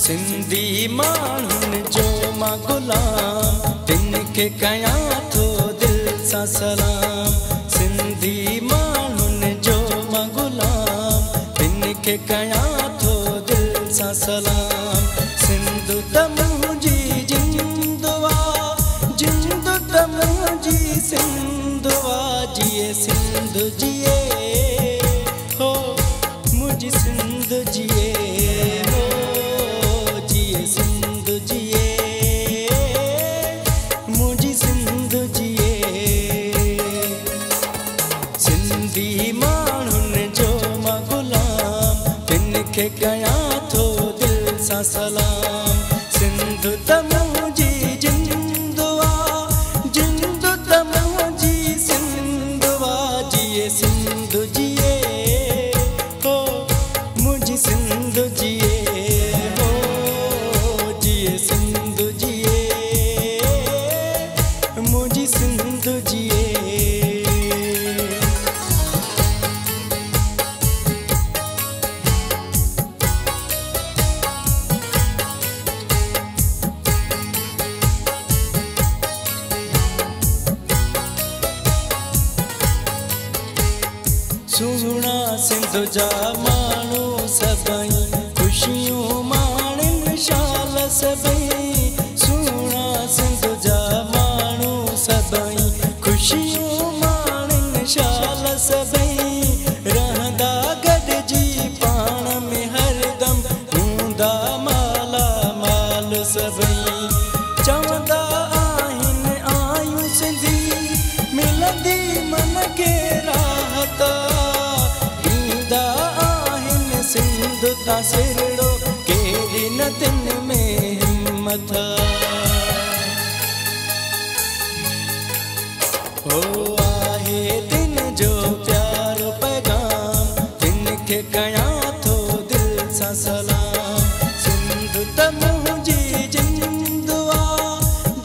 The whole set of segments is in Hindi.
सिंधी माण्हुनि जो मां गुलाम, तिन खे कयां थो दिल सां सलाम। सिंधी माण्हुनि जो मां गुलाम, तिन खे कयां थो दिल सां सलाम। सिंध त मुंहिंजी जिंद आ, जिंद त मुंहिंजी सिंध आ, जिए सिंध जिए हो मुंहिंजी सिंध जिए हो, जिए सिंध जिए मुंहिंजी सिंध जिए। सिंधी माण्हुनि जो मां गुलाम, तिन खे कयां थो दिल सां सलाम। सिंध त मुंहिंजी जिंद आ, जिंद त मुंहिंजी सिंध आ, जिए सिंध जिए हो मुंहिंजी सिंध जिए हो, जिए सिंध जिए मुंहिंजी सिंध जिए। सुहिणा सिंध जा माण्हू सभई, ख़ुशियूं माणनि शाल सभई। सुहिणा सिंध जा माण्हू सभई, ख़ुशियूं माणनि शाल सभई। रहंदा गॾिजी पाण में हरदम, हूंदा माला माल सभई। चवंदा आहिनि आयूं सिंधी, मिलंदी मन खे राहत। सिंध ता सिरड़ो केॾी न तिन में हिम्मत। हो आहे तिन जो प्यारो पैगाम, तिन खे कयां थो दिल सां सलाम। सिंध त मुंहिंजी जिंद आ,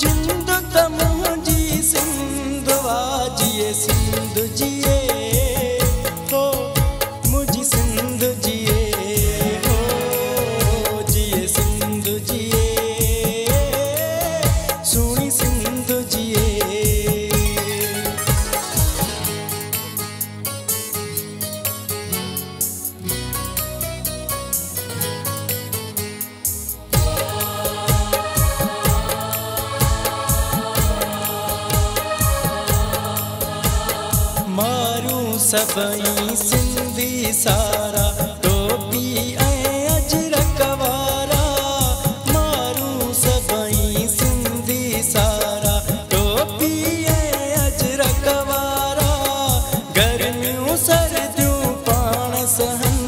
जिंद त मुंहिंजी सिंध आ, जिए सिंध जिए हो मुंहिंजी सिंध जिए। मारूं सभई सिंधी सारा, टोपी ऐं अजरक वारा। मारूं सभई सिंधी सारा, टोपी ऐं अजरक वारा। गर्मियूं सर्दियूं पाण सहन,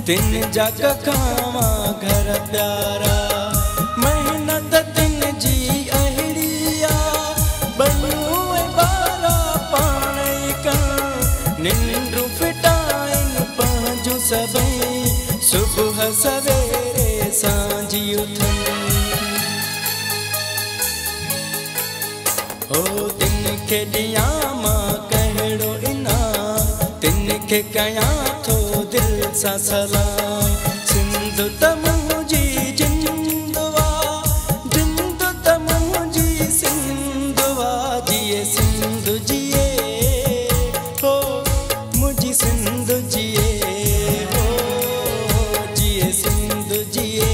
तिन जा खावां घर प्यारा। मेहनत तिन जी अहिड़ी आ, बनूं ऐं बारा पाण ई कनि। निंड्रूं फिटाइनि पंहिंजूं सभई, सुबुह सवेरे सांझी उथनि। ओ तिन खे ॾियां मां कहिड़ो इनाम, तिन खे कयां थो दिल सां सलाम। सिंध त मुंहिंजी जिंद आ, जिंद त मुंहिंजी सिंध आ, जिए सिंध जिए हो मुंहिंजी सिंध जिए हो, जिए सिंध जिए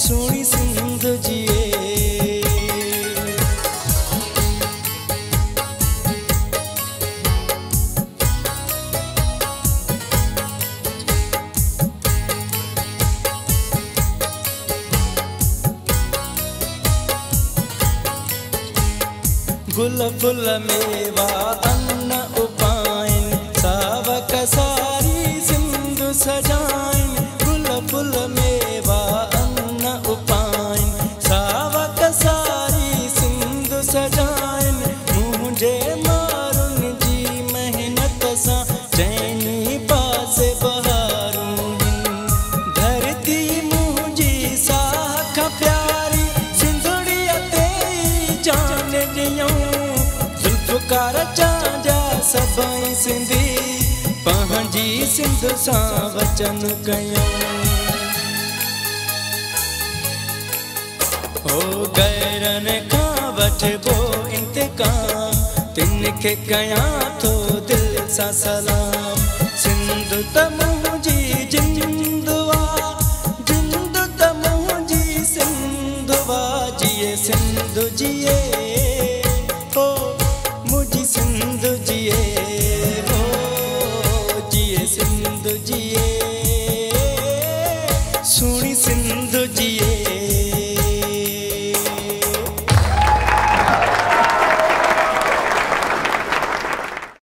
सोहणी सिंध जिए। गुल फुल मेवा अन्न उपाइनि, सावक सारी सिंध सजाइनि। गुल फुल मेवा अन्न उपाइनि, सावक सारी सिंध सजाइनि। मुंहिंजे मारुनि जी मेहनत सां चइनी पासे बहारूं हिन। धरती मुंहिंजी साख प्यारी, सिंधड़ीअ ते जान ॾियऊं। ज़ुल्फ़कार चांजा सभई सिंधी, पंहिंजी सिंध सां वचन कयूं। हो गैरन का वठबो इंतकाम, तिनके कयां थो दिल सां सलाम।